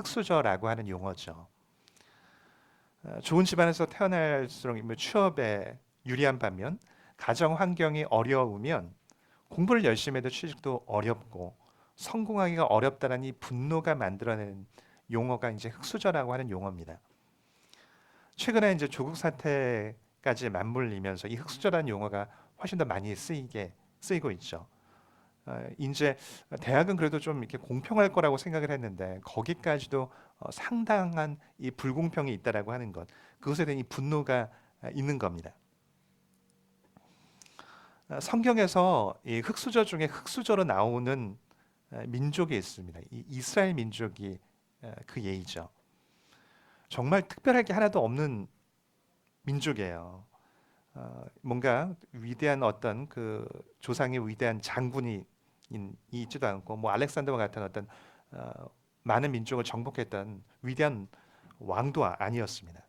흙수저라고 하는 용어죠. 좋은 집안에서 태어날수록 취업에 유리한 반면 가정 환경이 어려우면 공부를 열심히 해도 취직도 어렵고 성공하기가 어렵다는 이 분노가 만들어낸 용어가 이제 흙수저라고 하는 용어입니다. 최근에 이제 조국 사태까지 맞물리면서 이 흙수저라는 용어가 훨씬 더 많이 쓰이고 있죠. 이제 대학은 그래도 좀 이렇게 공평할 거라고 생각을 했는데 거기까지도 상당한 이 불공평이 있다라고 하는 것, 그것에 대한 이 분노가 있는 겁니다. 성경에서 이 흙수저 중에 흙수저로 나오는 민족이 있습니다. 이 이스라엘 민족이 그 예이죠. 정말 특별할 게 하나도 없는 민족이에요. 뭔가 위대한 어떤 그 조상의 위대한 장군이 있지도 않고 뭐 알렉산더와 같은 어떤 많은 민족을 정복했던 위대한 왕도 아니었습니다.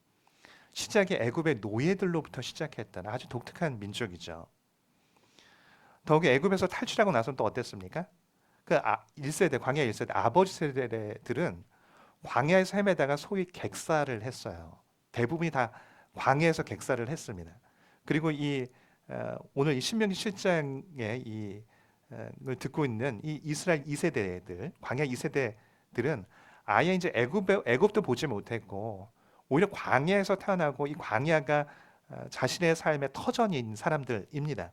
시작이 애굽의 노예들로부터 시작했던 아주 독특한 민족이죠. 더욱이 애굽에서 탈출하고 나서는 또 어땠습니까? 그 1세대, 광야 1세대, 아버지 세대들은 광야에서 헤매다가 소위 객사를 했어요. 대부분이 다 광야에서 객사를 했습니다. 그리고 오늘 이 신명기 7장의 을 듣고 있는 이 이스라엘 2세대들, 광야 2세대들은 아예 이제 애굽도 보지 못했고 오히려 광야에서 태어나고 이 광야가 자신의 삶의 터전인 사람들입니다.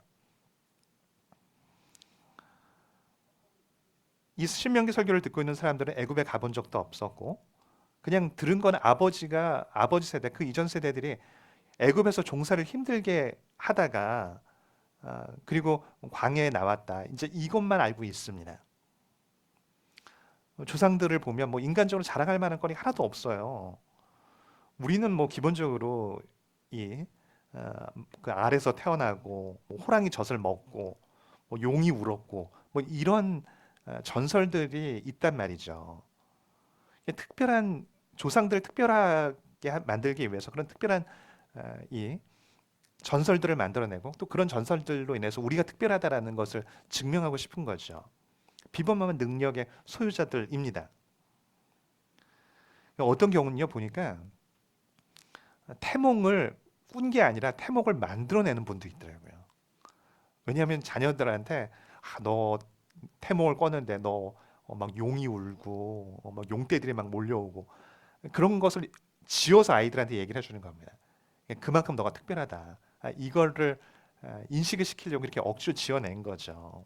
이 신명기 설교를 듣고 있는 사람들은 애굽에 가본 적도 없었고 그냥 들은 건 아버지 세대, 그 이전 세대들이 애굽에서 종사를 힘들게 하다가 그리고 광야에 나왔다. 이제 이것만 알고 있습니다. 조상들을 보면 뭐 인간적으로 자랑할 만한 건이 하나도 없어요. 우리는 뭐 기본적으로 그 알에서 태어나고 뭐 호랑이 젖을 먹고 뭐 용이 울었고 뭐 이런 전설들이 있단 말이죠. 특별한 조상들을 특별하게 만들기 위해서 그런 특별한 이 전설들을 만들어내고 또 그런 전설들로 인해서 우리가 특별하다라는 것을 증명하고 싶은 거죠. 비범함한 능력의 소유자들입니다. 어떤 경우는요 보니까 태몽을 꾼 게 아니라 태몽을 만들어내는 분도 있더라고요. 왜냐하면 자녀들한테 너 태몽을 꿨는데 너 막 용이 울고 막 용떼들이 막 몰려오고 그런 것을 지어서 아이들한테 얘기를 해주는 겁니다. 그만큼 너가 특별하다. 이거를 인식을 시키려고 이렇게 억지로 지어낸 거죠.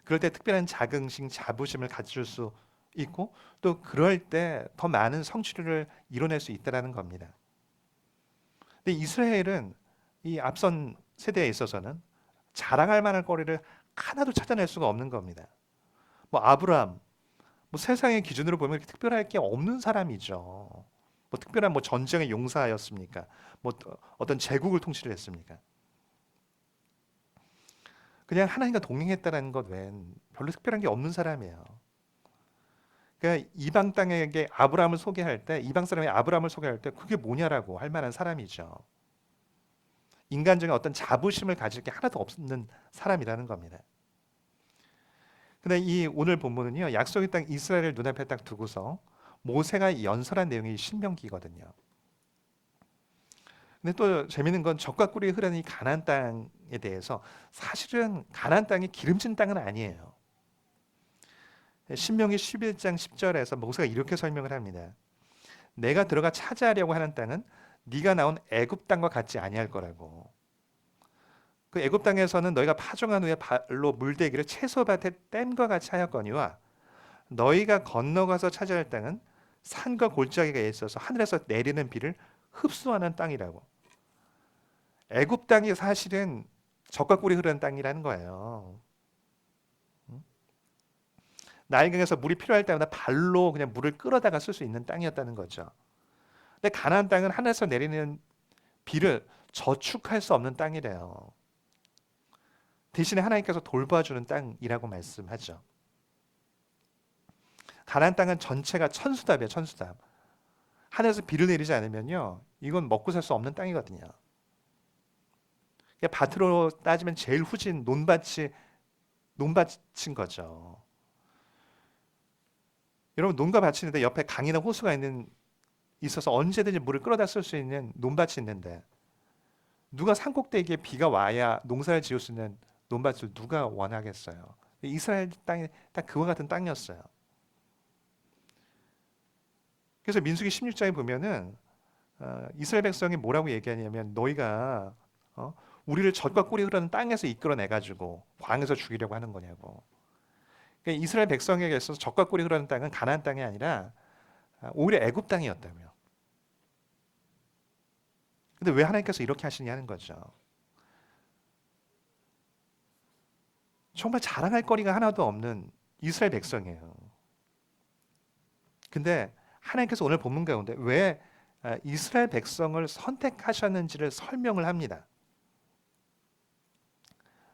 그럴 때 특별한 자긍심, 자부심을 가질 수 있고 또 그럴 때 더 많은 성취를 이뤄낼 수 있다는 겁니다. 근데 이스라엘은 이 앞선 세대에 있어서는 자랑할 만한 거리를 하나도 찾아낼 수가 없는 겁니다. 뭐 아브라함, 뭐 세상의 기준으로 보면 이렇게 특별할 게 없는 사람이죠. 뭐 특별한 뭐 전쟁의 용사였습니까? 뭐 어떤 제국을 통치를 했습니까? 그냥 하나님과 동행했다는 것 외엔 별로 특별한 게 없는 사람이에요. 그러니까 이방 땅에게 아브라함을 소개할 때 이방 사람이 아브라함을 소개할 때 그게 뭐냐라고 할 만한 사람이죠. 인간적인 어떤 자부심을 가질 게 하나도 없는 사람이라는 겁니다. 근데 이 오늘 본문은요, 약속의 땅 이스라엘을 눈앞에 딱 두고서 모세가 연설한 내용이 신명기거든요. 근데 또 재밌는 건 젖과 꿀이 흐르는 이 가나안 땅에 대해서 사실은 가나안 땅이 기름진 땅은 아니에요. 신명기 11장 10절에서 모세가 이렇게 설명을 합니다. 내가 들어가 차지하려고 하는 땅은 네가 나온 애굽 땅과 같지 아니할 거라고. 그 애굽 땅에서는 너희가 파종한 후에 발로 물대기를 채소밭에 댐과 같이 하였거니와 너희가 건너가서 차지할 땅은 산과 골짜기가 있어서 하늘에서 내리는 비를 흡수하는 땅이라고. 애굽 땅이 사실은 젖과 꿀이 흐르는 땅이라는 거예요. 나일강에서 물이 필요할 때마다 발로 그냥 물을 끌어다가 쓸 수 있는 땅이었다는 거죠. 근데 가나안 땅은 하늘에서 내리는 비를 저축할 수 없는 땅이래요. 대신에 하나님께서 돌봐주는 땅이라고 말씀하죠. 가나안 땅은 전체가 천수답이에요, 천수답. 하늘에서 비를 내리지 않으면요, 이건 먹고 살 수 없는 땅이거든요. 밭으로 따지면 제일 후진 논밭인 거죠. 여러분 논과 밭이 있는데 옆에 강이나 호수가 있어서 언제든지 물을 끌어다 쓸 수 있는 논밭이 있는데 누가 산꼭대기에 비가 와야 농사를 지을 수 있는 논밭을 누가 원하겠어요? 이스라엘 땅이 딱 그와 같은 땅이었어요. 그래서 민수기 16장에 보면은 이스라엘 백성이 뭐라고 얘기하냐면 너희가 우리를 젖과 꿀이 흐르는 땅에서 이끌어내 가지고 광에서 죽이려고 하는 거냐고. 그러니까 이스라엘 백성에게 있어서 젖과 꿀이 흐르는 땅은 가나안 땅이 아니라 오히려 애굽 땅이었다며. 근데 왜 하나님께서 이렇게 하시냐는 거죠. 정말 자랑할 거리가 하나도 없는 이스라엘 백성이에요. 근데 하나님께서 오늘 본문 가운데 왜 이스라엘 백성을 선택하셨는지를 설명을 합니다.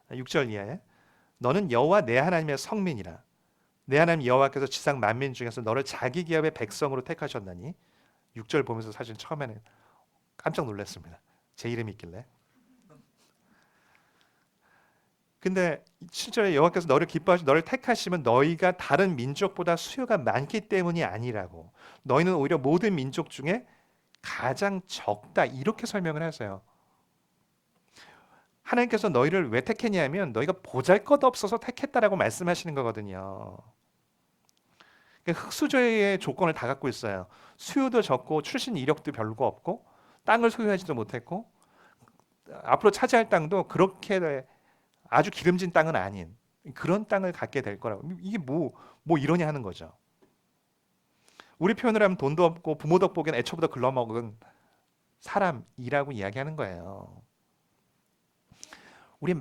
6절 이하에 너는 여호와 내 하나님의 성민이라 내 하나님 여호와께서 지상 만민 중에서 너를 자기 기업의 백성으로 택하셨나니 6절 보면서 사실 처음에는 깜짝 놀랐습니다. 제 이름이 있길래. 근데 7절에 여호와께서 너를 기뻐하시고 너를 택하시면 너희가 다른 민족보다 수요가 많기 때문이 아니라고 너희는 오히려 모든 민족 중에 가장 적다 이렇게 설명을 하세요. 하나님께서 너희를 왜 택했냐면 너희가 보잘것없어서 택했다라고 말씀하시는 거거든요. 흙수저의 조건을 다 갖고 있어요. 수요도 적고 출신 이력도 별거 없고 땅을 소유하지도 못했고 앞으로 차지할 땅도 그렇게 아주 기름진 땅은 아닌 그런 땅을 갖게 될 거라고. 이게 뭐 이러냐 하는 거죠. 우리 표현을 하면 돈도 없고 부모 덕복엔 애초부터 글러먹은 사람이라고 이야기하는 거예요. 우리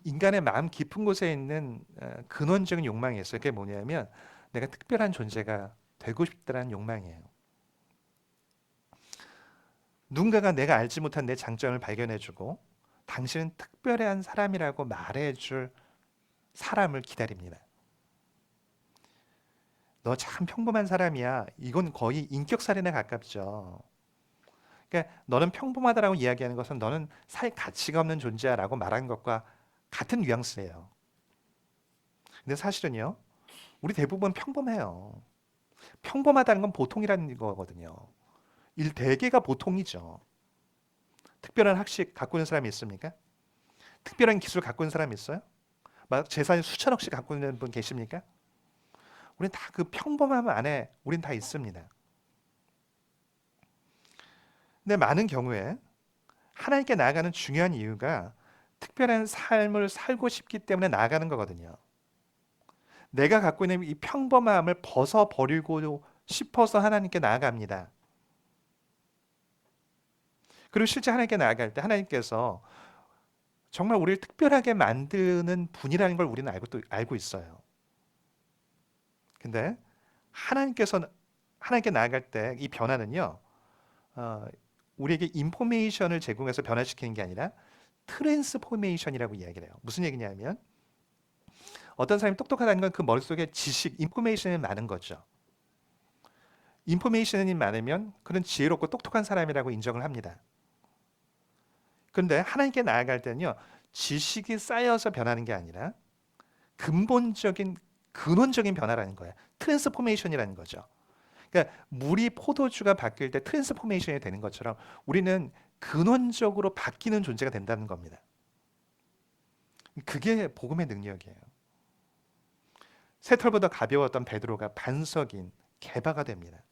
인간의 마음 깊은 곳에 있는 근원적인 욕망이 있어요. 그게 뭐냐면 내가 특별한 존재가 되고 싶다는 욕망이에요. 누군가가 내가 알지 못한 내 장점을 발견해주고 당신은 특별한 사람이라고 말해줄 사람을 기다립니다. 너 참 평범한 사람이야. 이건 거의 인격살인에 가깝죠. 그러니까 너는 평범하다라고 이야기하는 것은 너는 살 가치가 없는 존재야라고 말하는 것과 같은 뉘앙스예요. 근데 사실은요, 우리 대부분 평범해요. 평범하다는 건 보통이라는 거거든요. 대개가 보통이죠. 특별한 학식 갖고 있는 사람이 있습니까? 특별한 기술 갖고 있는 사람이 있어요? 막 재산이 수천억씩 갖고 있는 분 계십니까? 우리는 다 그 평범함 안에 우린 다 있습니다. 근데 많은 경우에 하나님께 나아가는 중요한 이유가 특별한 삶을 살고 싶기 때문에 나아가는 거거든요. 내가 갖고 있는 이 평범함을 벗어버리고 싶어서 하나님께 나아갑니다. 그리고 실제 하나님께 나아갈 때 하나님께서 정말 우리를 특별하게 만드는 분이라는 걸 우리는 알고 있어요. 근데 하나님께 나아갈 때 이 변화는요, 우리에게 인포메이션을 제공해서 변화시키는 게 아니라 트랜스포메이션이라고 이야기를 해요. 무슨 얘기냐면 어떤 사람이 똑똑하다는 건 그 머릿속에 지식, 인포메이션이 많은 거죠. 인포메이션이 많으면 그는 지혜롭고 똑똑한 사람이라고 인정을 합니다. 그런데 하나님께 나아갈 때는요, 지식이 쌓여서 변하는 게 아니라 근본적인 근원적인 변화라는 거예요. 트랜스포메이션이라는 거죠. 그러니까 물이 포도주가 바뀔 때 트랜스포메이션이 되는 것처럼 우리는 근원적으로 바뀌는 존재가 된다는 겁니다. 그게 복음의 능력이에요. 새털보다 가벼웠던 베드로가 반석인 게바가 됩니다.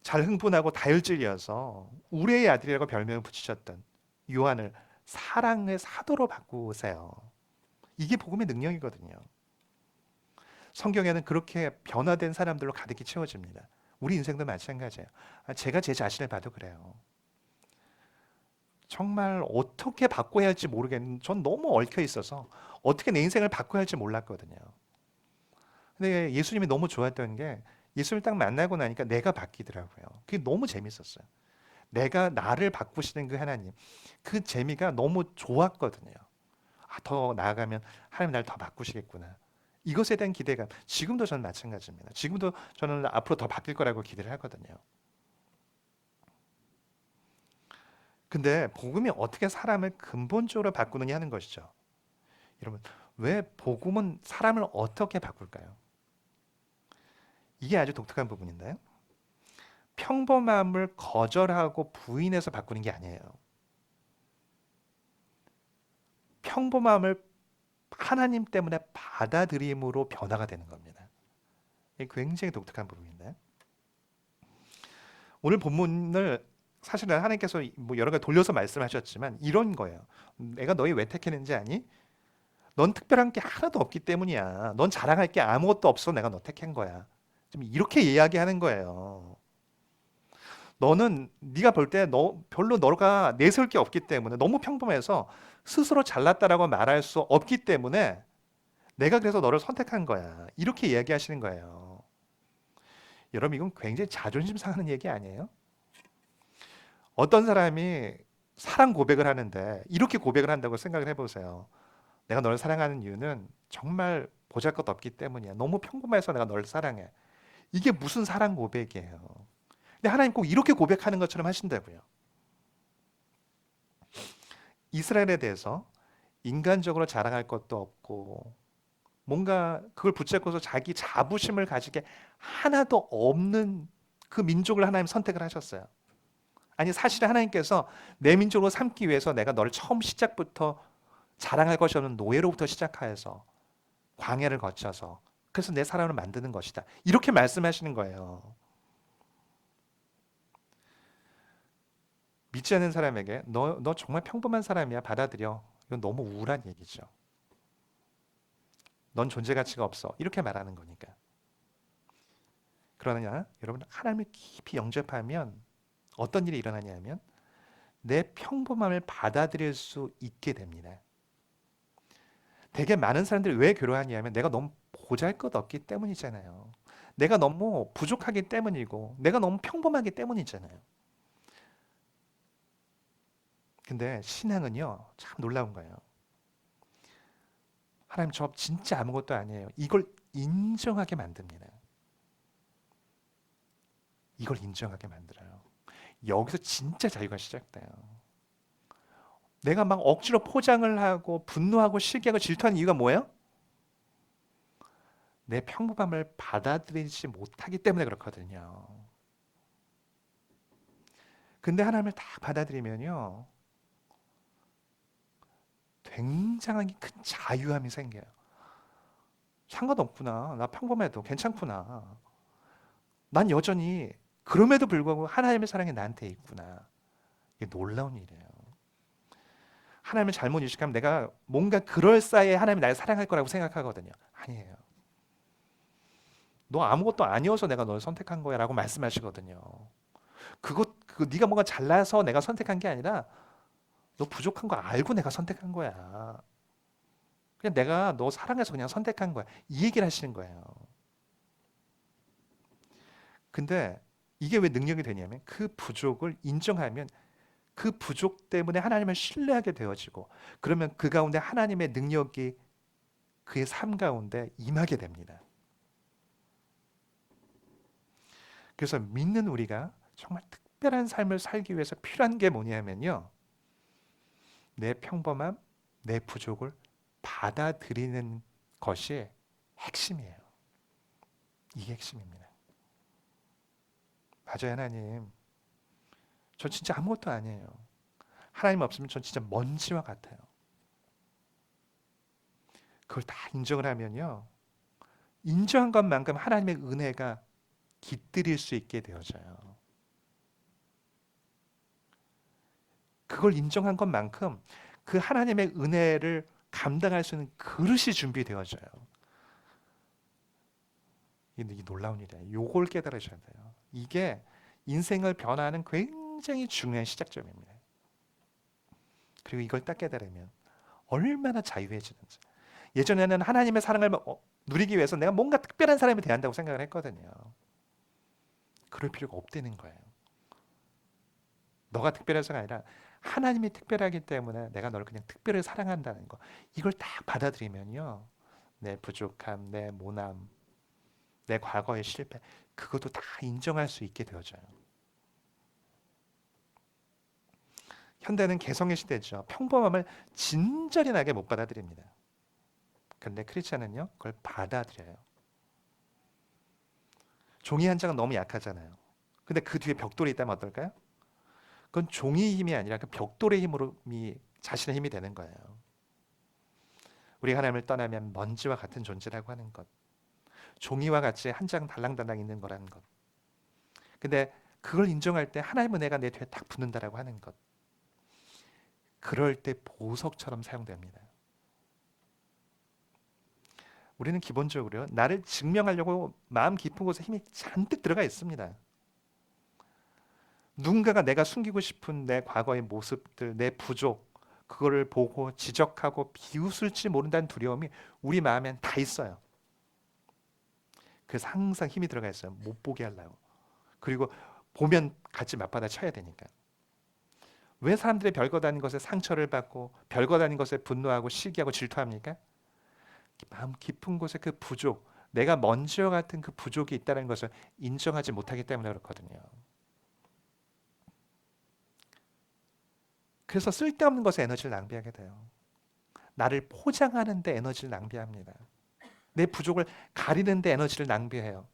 잘 흥분하고 다혈질이어서 우레의 아들이라고 별명을 붙이셨던 요한을 사랑의 사도로 바꾸세요. 이게 복음의 능력이거든요. 성경에는 그렇게 변화된 사람들로 가득히 채워집니다. 우리 인생도 마찬가지예요. 제가 제 자신을 봐도 그래요. 정말 어떻게 바꿔야 할지 모르겠는, 전 너무 얽혀 있어서 어떻게 내 인생을 바꿔야 할지 몰랐거든요. 근데 예수님이 너무 좋았던 게 예수를 딱 만나고 나니까 내가 바뀌더라고요. 그게 너무 재밌었어요. 내가 나를 바꾸시는 그 하나님, 그 재미가 너무 좋았거든요. 더 나아가면 하나님 날 더 바꾸시겠구나. 이것에 대한 기대감, 지금도 저는 마찬가지입니다. 지금도 저는 앞으로 더 바뀔 거라고 기대를 하거든요. 근데 복음이 어떻게 사람을 근본적으로 바꾸느냐 하는 것이죠. 여러분, 왜 복음은 사람을 어떻게 바꿀까요? 이게 아주 독특한 부분인데요. 평범함을 거절하고 부인해서 바꾸는 게 아니에요. 평범함을 하나님 때문에 받아들임으로 변화가 되는 겁니다. 이게 굉장히 독특한 부분인데, 오늘 본문을 사실은 하나님께서 뭐 여러 가지 돌려서 말씀하셨지만 이런 거예요. 내가 너희 왜 택했는지 아니? 넌 특별한 게 하나도 없기 때문이야. 넌 자랑할 게 아무것도 없어. 내가 너 택한 거야. 좀 이렇게 이야기하는 거예요. 너는 네가 볼 때 너 별로 너가 내세울 게 없기 때문에, 너무 평범해서 스스로 잘났다라고 말할 수 없기 때문에 내가 그래서 너를 선택한 거야. 이렇게 이야기하시는 거예요. 여러분, 이건 굉장히 자존심 상하는 얘기 아니에요? 어떤 사람이 사랑 고백을 하는데 이렇게 고백을 한다고 생각을 해보세요. 내가 너를 사랑하는 이유는 정말 보잘것없기 때문이야. 너무 평범해서 내가 너를 사랑해. 이게 무슨 사랑 고백이에요? 근데 하나님 꼭 이렇게 고백하는 것처럼 하신다고요. 이스라엘에 대해서 인간적으로 자랑할 것도 없고, 뭔가 그걸 붙잡고서 자기 자부심을 가지게 하나도 없는 그 민족을 하나님 선택을 하셨어요. 아니, 사실 하나님께서 내 민족으로 삼기 위해서 내가 너를 처음 시작부터 자랑할 것이 없는 노예로부터 시작하여서 광야를 거쳐서 그래서 내 사람을 만드는 것이다. 이렇게 말씀하시는 거예요. 믿지 않는 사람에게 너 정말 평범한 사람이야. 받아들여. 이건 너무 우울한 얘기죠. 넌 존재 가치가 없어. 이렇게 말하는 거니까. 그러느냐? 여러분, 하나님을 깊이 영접하면 어떤 일이 일어나냐면 내 평범함을 받아들일 수 있게 됩니다. 되게 많은 사람들이 왜 괴로워하냐면 내가 너무 보잘것없기 때문이잖아요. 내가 너무 부족하기 때문이고 내가 너무 평범하기 때문이잖아요. 근데 신앙은요, 참 놀라운 거예요. 하나님, 저 진짜 아무것도 아니에요. 이걸 인정하게 만듭니다. 이걸 인정하게 만들어요. 여기서 진짜 자유가 시작돼요. 내가 막 억지로 포장을 하고 분노하고 시기하고 질투하는 이유가 뭐예요? 내 평범함을 받아들이지 못하기 때문에 그렇거든요. 근데 하나님을 다 받아들이면요, 굉장히 큰 자유함이 생겨요. 상관없구나. 나 평범해도 괜찮구나. 난 여전히 그럼에도 불구하고 하나님의 사랑이 나한테 있구나. 이게 놀라운 일이에요. 하나님을 잘못 인식하면 내가 뭔가 그럴싸해 하나님이 날 사랑할 거라고 생각하거든요. 아니에요. 너 아무것도 아니어서 내가 널 선택한 거야 라고 말씀하시거든요. 네가 뭔가 잘나서 내가 선택한 게 아니라 너 부족한 거 알고 내가 선택한 거야. 그냥 내가 너 사랑해서 그냥 선택한 거야. 이 얘기를 하시는 거예요. 근데 이게 왜 능력이 되냐면 그 부족을 인정하면 그 부족 때문에 하나님을 신뢰하게 되어지고, 그러면 그 가운데 하나님의 능력이 그의 삶 가운데 임하게 됩니다. 그래서 믿는 우리가 정말 특별한 삶을 살기 위해서 필요한 게 뭐냐면요, 내 평범함, 내 부족을 받아들이는 것이 핵심이에요. 이게 핵심입니다. 맞아요, 하나님. 저 진짜 아무것도 아니에요. 하나님 없으면 전 진짜 먼지와 같아요. 그걸 다 인정을 하면요, 인정한 것만큼 하나님의 은혜가 깃들일 수 있게 되어져요. 그걸 인정한 것만큼 그 하나님의 은혜를 감당할 수 있는 그릇이 준비되어져요. 이 놀라운 일이에요. 요걸 깨달으셔야 돼요. 이게 인생을 변화하는 굉장히 중요한 시작점입니다. 그리고 이걸 딱 깨달으면 얼마나 자유해지는지. 예전에는 하나님의 사랑을 누리기 위해서 내가 뭔가 특별한 사람이 돼야 한다고 생각을 했거든요. 그럴 필요가 없다는 거예요. 너가 특별해서가 아니라 하나님이 특별하기 때문에 내가 너를 그냥 특별히 사랑한다는 거. 이걸 딱 받아들이면요, 내 부족함, 내 모남, 내 과거의 실패, 그것도 다 인정할 수 있게 되어져요. 현대는 개성의 시대죠. 평범함을 진절이나게 못 받아들입니다. 그런데 크리스찬은요, 그걸 받아들여요. 종이 한 장은 너무 약하잖아요. 근데 그 뒤에 벽돌이 있다면 어떨까요? 그건 종이의 힘이 아니라 그 벽돌의 힘으로 자신의 힘이 되는 거예요. 우리가 하나님을 떠나면 먼지와 같은 존재라고 하는 것. 종이와 같이 한 장 달랑달랑 있는 거라는 것. 근데 그걸 인정할 때 하나님의 은혜가 내 뒤에 딱 붙는다라고 하는 것. 그럴 때 보석처럼 사용됩니다. 우리는 기본적으로 나를 증명하려고 마음 깊은 곳에 힘이 잔뜩 들어가 있습니다. 누군가가 내가 숨기고 싶은 내 과거의 모습들, 내 부족, 그거를 보고 지적하고 비웃을지 모른다는 두려움이 우리 마음엔 다 있어요. 그래서 항상 힘이 들어가 있어요. 못 보게 하려고. 그리고 보면 같이 맞받아 쳐야 되니까. 왜 사람들의 별것 아닌 것에 상처를 받고 별것 아닌 것에 분노하고 시기하고 질투합니까? 마음 깊은 곳에 그 부족, 내가 먼지와 같은 그 부족이 있다는 것을 인정하지 못하기 때문에 그렇거든요. 그래서 쓸데없는 것에 에너지를 낭비하게 돼요. 나를 포장하는 데 에너지를 낭비합니다. 내 부족을 가리는 데 에너지를 낭비해요.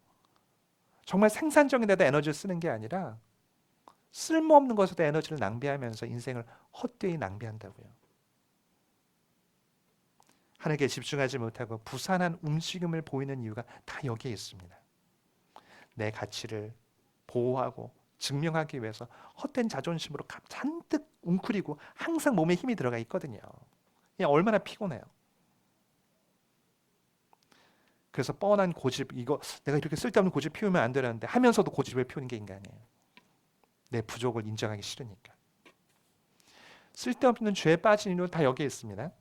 정말 생산적인 데다 에너지를 쓰는 게 아니라 쓸모없는 것에다 에너지를 낭비하면서 인생을 헛되이 낭비한다고요. 하나님께 집중하지 못하고 부산한 움직임을 보이는 이유가 다 여기에 있습니다. 내 가치를 보호하고 증명하기 위해서 헛된 자존심으로 잔뜩 웅크리고 항상 몸에 힘이 들어가 있거든요. 그냥 얼마나 피곤해요. 그래서 뻔한 고집, 이거 내가 이렇게 쓸데없는 고집 피우면 안 되는데 하면서도 고집을 피우는 게 인간이에요. 내 부족을 인정하기 싫으니까. 쓸데없는 죄에 빠진 이유 다 여기에 있습니다.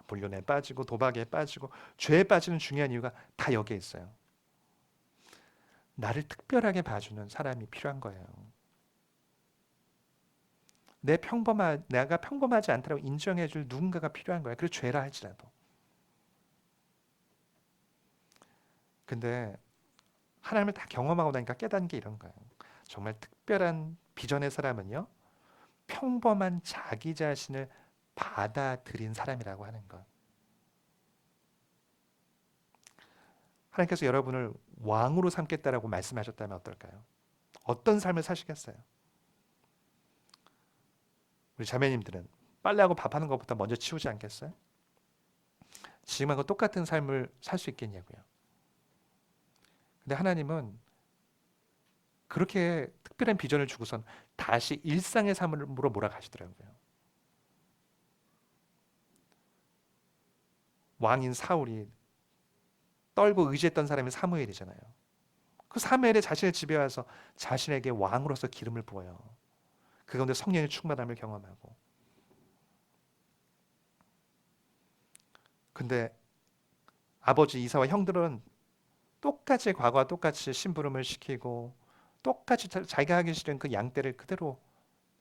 불륜에 빠지고 도박에 빠지고 죄에 빠지는 중요한 이유가 다 여기에 있어요. 나를 특별하게 봐주는 사람이 필요한 거예요. 내가 평범하지 않다고 인정해줄 누군가가 필요한 거예요. 그리고 죄라 할지라도. 근데 하나님을 다 경험하고 나니까 깨닫는 게 이런 거예요. 정말 특별한 비전의 사람은요, 평범한 자기 자신을 받아들인 사람이라고 하는 것. 하나님께서 여러분을 왕으로 삼겠다라고 말씀하셨다면 어떨까요? 어떤 삶을 사시겠어요? 우리 자매님들은 빨래하고 밥하는 것보다 먼저 치우지 않겠어요? 지금하고 똑같은 삶을 살 수 있겠냐고요. 근데 하나님은 그렇게 특별한 비전을 주고선 다시 일상의 삶으로 몰아가시더라고요. 왕인 사울이 떨고 의지했던 사람이 사무엘이잖아요. 그 사무엘이 자신의 집에 와서 자신에게 왕으로서 기름을 부어요. 그 가운데 성령의 충만함을 경험하고. 근데 아버지 이사와 형들은 똑같이 과거와 똑같이 심부름을 시키고 똑같이 자기가 하기 싫은 그 양떼를 그대로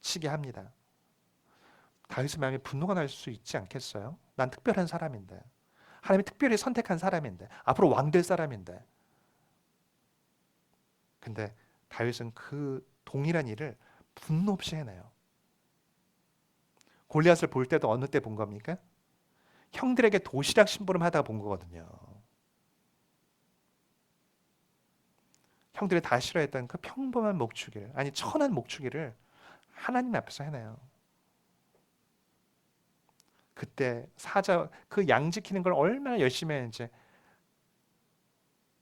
치게 합니다. 다윗의 마음에 분노가 날 수 있지 않겠어요? 난 특별한 사람인데, 하나님이 특별히 선택한 사람인데, 앞으로 왕 될 사람인데. 근데 다윗은 그 동일한 일을 분노 없이 해내요. 골리앗을 볼 때도 어느 때 본 겁니까? 형들에게 도시락 심부름 하다가 본 거거든요. 형들이 다 싫어했던 그 평범한 목축일, 아니 천한 목축일을 하나님 앞에서 해내요. 그때 사자, 그 양 지키는 걸 얼마나 열심히 했는지,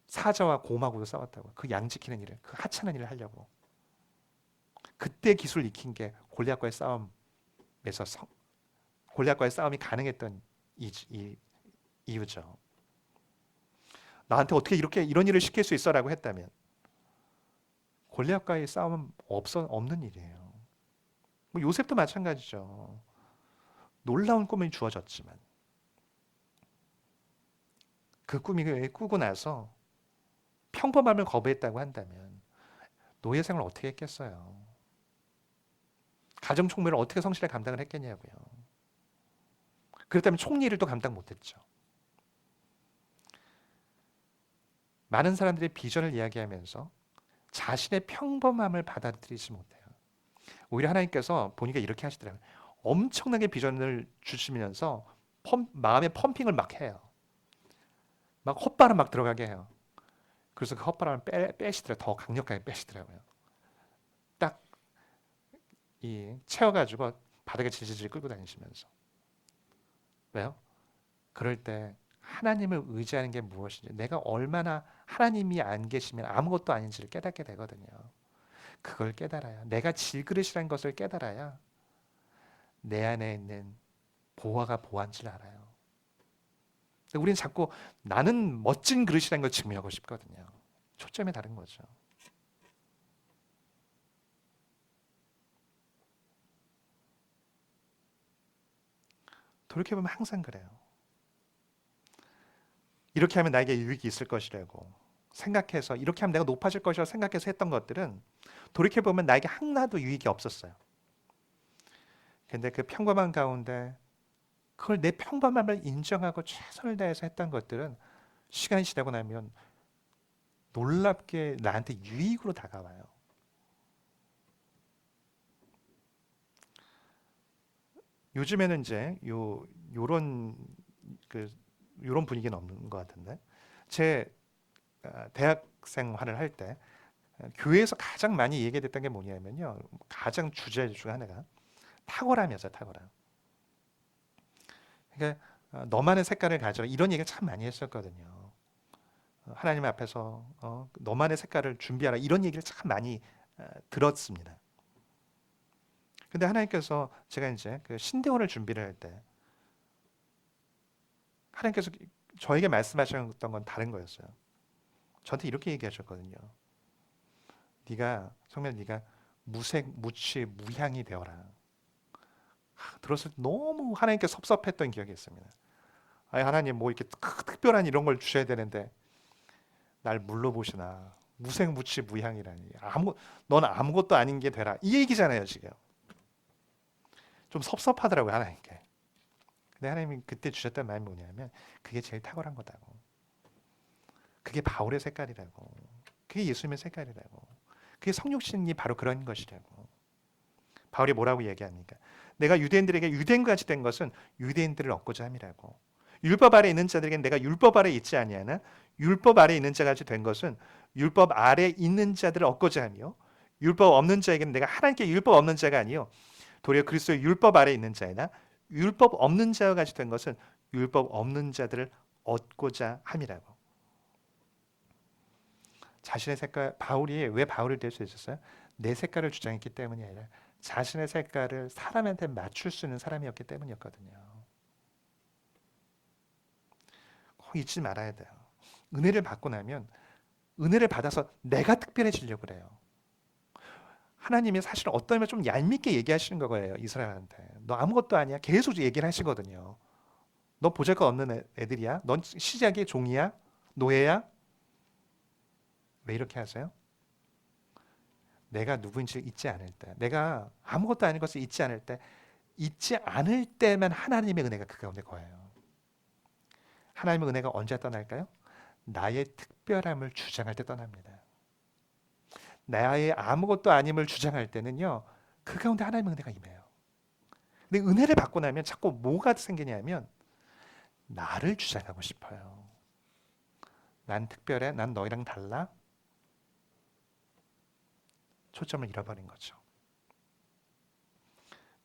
사자와 곰하고도 싸웠다고. 그 양 지키는 일을, 그 하찮은 일을 하려고. 그때 기술 익힌 게 골리앗과의 싸움에서 골리앗과의 싸움이 가능했던 이유죠. 나한테 어떻게 이런 일을 시킬 수 있어라고 했다면 골리앗과의 싸움은 없는 일이에요. 뭐 요셉도 마찬가지죠. 놀라운 꿈이 주어졌지만 그 꿈이 꾸고 나서 평범함을 거부했다고 한다면 노예 생활을 어떻게 했겠어요? 가정 총무를 어떻게 성실하게 감당을 했겠냐고요. 그렇다면 총리를 또 감당 못했죠. 많은 사람들이 비전을 이야기하면서 자신의 평범함을 받아들이지 못해요. 오히려 하나님께서 보니까 이렇게 하시더라고요. 엄청나게 비전을 주시면서 마음의 펌핑을 막 해요. 막 헛발을 막 들어가게 해요. 그래서 그 헛바람을 빼시더라고요. 더 강력하게 빼시더라고요. 딱 이 채워가지고 바닥에 질질질 끌고 다니시면서. 왜요? 그럴 때 하나님을 의지하는 게 무엇인지, 내가 얼마나 하나님이 안 계시면 아무것도 아닌지를 깨닫게 되거든요. 그걸 깨달아야, 내가 질그릇이라는 것을 깨달아야 내 안에 있는 보화가 보화인지를 알아요. 우리는 자꾸 나는 멋진 그릇이라는 걸 증명하고 싶거든요. 초점이 다른 거죠. 돌이켜보면 항상 그래요. 이렇게 하면 나에게 유익이 있을 것이라고 생각해서, 이렇게 하면 내가 높아질 것이라고 생각해서 했던 것들은 돌이켜보면 나에게 하나도 유익이 없었어요. 근데 그 평범한 가운데 그걸 내 평범함을 인정하고 최선을 다해서 했던 것들은 시간이 지나고 나면 놀랍게 나한테 유익으로 다가와요. 요즘에는 이제 요런 그 요런 분위기는 없는 것 같은데, 제 대학 생활을 할 때 교회에서 가장 많이 얘기됐던 게 뭐냐면요, 가장 주제 중 하나가 탁월함이었어요. 탁월함. 그러니까 너만의 색깔을 가져라, 이런 얘기를 참 많이 했었거든요. 하나님 앞에서 너만의 색깔을 준비하라, 이런 얘기를 참 많이 들었습니다. 근데 하나님께서, 제가 이제 그 신대원을 준비를 할 때 하나님께서 저에게 말씀하셨던 건 다른 거였어요. 저한테 이렇게 얘기하셨거든요. 네가, 성면, 네가 무색, 무취, 무향이 되어라. 들었을 때 너무 하나님께 섭섭했던 기억이 있습니다. 아니, 하나님 뭐 이렇게 특별한 이런 걸 주셔야 되는데 날 물로 보시나. 무색, 무취, 무향이라니. 넌 아무것도 아닌 게 되라, 이 얘기잖아요 지금. 좀 섭섭하더라고요 하나님께. 근데 하나님이 그때 주셨던 말이 뭐냐면, 그게 제일 탁월한 거다고. 그게 바울의 색깔이라고. 그게 예수님의 색깔이라고. 그게 성육신이 바로 그런 것이라고. 바울이 뭐라고 얘기합니까? 내가 유대인들에게 유대인같이 된 것은 유대인들을 얻고자 함이라고. 율법 아래 있는 자들에게 내가 율법 아래 있지 아니하나 율법 아래 있는 자같이 된 것은 율법 아래 있는 자들을 얻고자 하며, 율법 없는 자에게는 내가 하나님께 율법 없는 자가 아니요 도리어 그리스도의 율법 아래 있는 자이나 율법 없는 자와 같이 된 것은 율법 없는 자들을 얻고자 함이라고. 자신의 색깔, 바울이 왜 바울이 될 수 있었어요? 내 색깔을 주장했기 때문이 아니라 자신의 색깔을 사람한테 맞출 수 있는 사람이었기 때문이었거든요. 꼭 잊지 말아야 돼요. 은혜를 받고 나면 은혜를 받아서 내가 특별해지려고 그래요. 하나님이 사실 어떤 면좀 얄밉게 얘기하시는 거예요. 이스라엘한테. 너 아무것도 아니야. 계속 얘기를 하시거든요. 너 보잘것없는 애들이야. 넌 시작의 종이야. 노예야. 왜 이렇게 하세요? 내가 누구인지 잊지 않을 때, 내가 아무것도 아닌 것을 잊지 않을 때, 잊지 않을 때만 하나님의 은혜가 그 가운데 거해요. 하나님의 은혜가 언제 떠날까요? 나의 특별함을 주장할 때 떠납니다. 나의 아무것도 아님을 주장할 때는요, 그 가운데 하나님의 은혜가 임해요. 근데 은혜를 받고 나면 자꾸 뭐가 생기냐면, 나를 주장하고 싶어요. 난 특별해? 난 너희랑 달라? 초점을 잃어버린 거죠.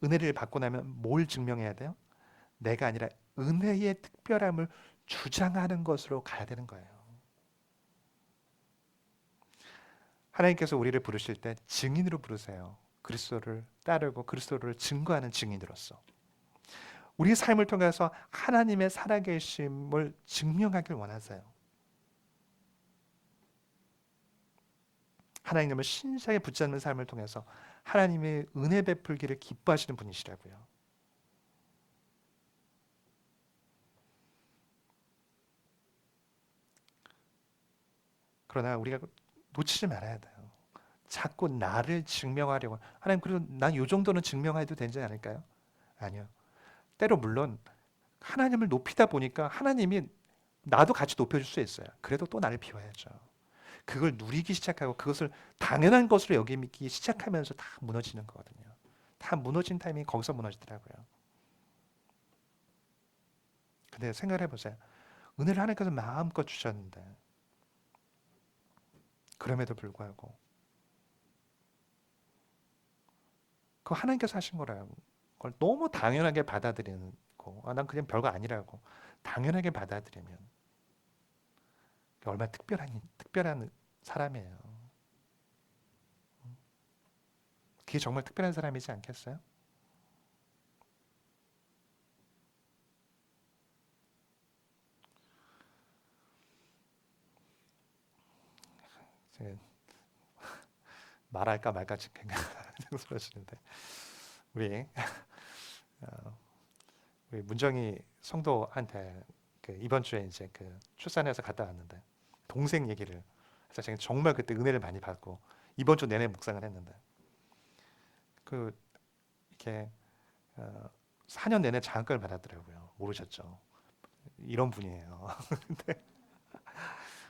은혜를 받고 나면 뭘 증명해야 돼요? 내가 아니라 은혜의 특별함을 주장하는 것으로 가야 되는 거예요. 하나님께서 우리를 부르실 때 증인으로 부르세요. 그리스도를 따르고 그리스도를 증거하는 증인으로서. 우리의 삶을 통해서 하나님의 살아계심을 증명하길 원하세요. 하나님을 신실하게 붙잡는 삶을 통해서 하나님의 은혜 베풀기를 기뻐하시는 분이시라고요. 그러나 우리가 놓치지 말아야 돼요. 자꾸 나를 증명하려고. 하나님, 그리고 난 이 정도는 증명해도 되지 않을까요? 아니요. 때로 물론 하나님을 높이다 보니까 하나님이 나도 같이 높여줄 수 있어요. 그래도 또 나를 비워야죠. 그걸 누리기 시작하고 그것을 당연한 것으로 여기기 시작하면서 다 무너지는 거거든요. 다 무너진 타이밍이 거기서 무너지더라고요. 근데 생각을 해보세요. 은혜를 하나님께서 마음껏 주셨는데 그럼에도 불구하고 그 하나님께서 하신 거라는 걸 너무 당연하게 받아들이는 거. 난 그냥 별거 아니라고 당연하게 받아들이면 얼마나 특별한 사람이에요. 그게 정말 특별한 사람이지 않겠어요? 말할까 말까 지금 생각하시는데 우리 우리 문정이 성도한테 그 이번 주에 이제 그 출산해서 갔다 왔는데 동생 얘기를 해서 제가 정말 그때 은혜를 많이 받고 이번 주 내내 묵상을 했는데 그 이렇게 4년 내내 장학금을 받았더라고요. 모르셨죠? 이런 분이에요.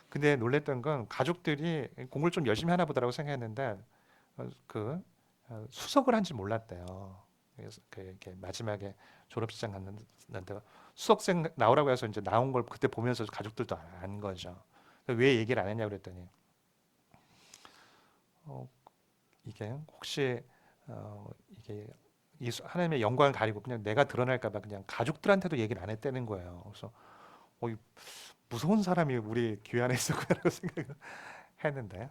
근데 놀랬던 건 가족들이 공부를 좀 열심히 하나 보다라고 생각했는데 수석을 한지 몰랐대요. 그래서 이렇게 마지막에 졸업식장 갔는데 수석생 나오라고 해서 이제 나온 걸 그때 보면서 가족들도 안 거죠. 왜 얘기를 안 했냐고 그랬더니 어, 이게 혹시 이게 하나님의 영광을 가리고 그냥 내가 드러날까 봐 그냥 가족들한테도 얘기를 안 했다는 거예요. 그래서 이 무서운 사람이 우리 교회 안에 있었구나라고 생각을 했는데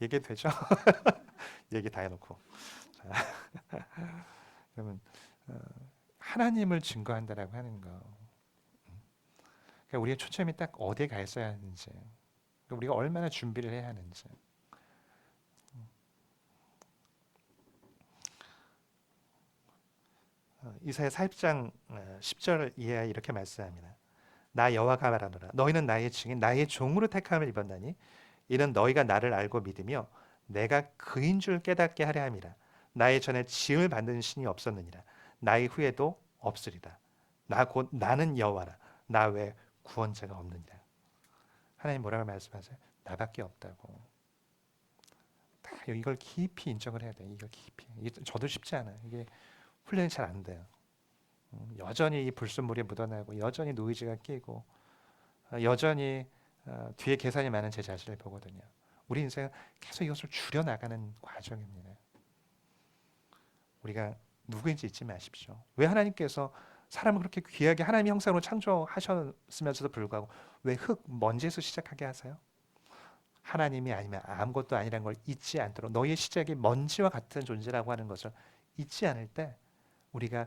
얘기 되죠? 얘기 다 해놓고 자, 그러면 하나님을 증거한다라고 하는 거 그러니까 우리의 초점이 딱 어디에 가 있어야 하는지 그러니까 우리가 얼마나 준비를 해야 하는지 이사야 40장 10절 이하에 이렇게 말씀합니다. 나 여호와가 말하노라 너희는 나의 증인 나의 종으로 택함을 입었나니 이는 너희가 나를 알고 믿으며 내가 그인 줄 깨닫게 하려 함이라. 나의 전에 지음을 받는 신이 없었느니라. 나의 후에도 없으리라. 나 곧 나는 여호와라. 나 외 구원자가 없느니라. 하나님 뭐라고 말씀하세요? 나밖에 없다고. 다 이걸 깊이 인정을 해야 돼요. 이걸 깊이. 저도 쉽지 않아요. 이게 훈련이 잘 안 돼요. 여전히 이 불순물이 묻어나고 여전히 노이즈가 끼고 여전히 뒤에 계산이 많은 제 자신을 보거든요. 우리 인생은 계속 이것을 줄여나가는 과정입니다. 우리가 누구인지 잊지 마십시오. 왜 하나님께서 사람을 그렇게 귀하게 하나님의 형상으로 창조하셨으면서도 불구하고 왜 흙, 먼지에서 시작하게 하세요? 하나님이 아니면 아무것도 아니라는 걸 잊지 않도록 너희의 시작이 먼지와 같은 존재라고 하는 것을 잊지 않을 때 우리가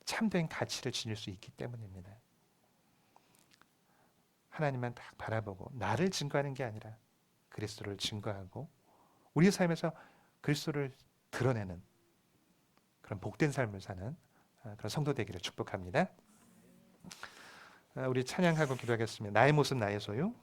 참된 가치를 지닐 수 있기 때문입니다. 하나님만 딱 바라보고 나를 증거하는 게 아니라 그리스도를 증거하고 우리 삶에서 그리스도를 드러내는 그런 복된 삶을 사는 그런 성도 되기를 축복합니다. 우리 찬양하고 기도하겠습니다. 나의 모습 나의 소유.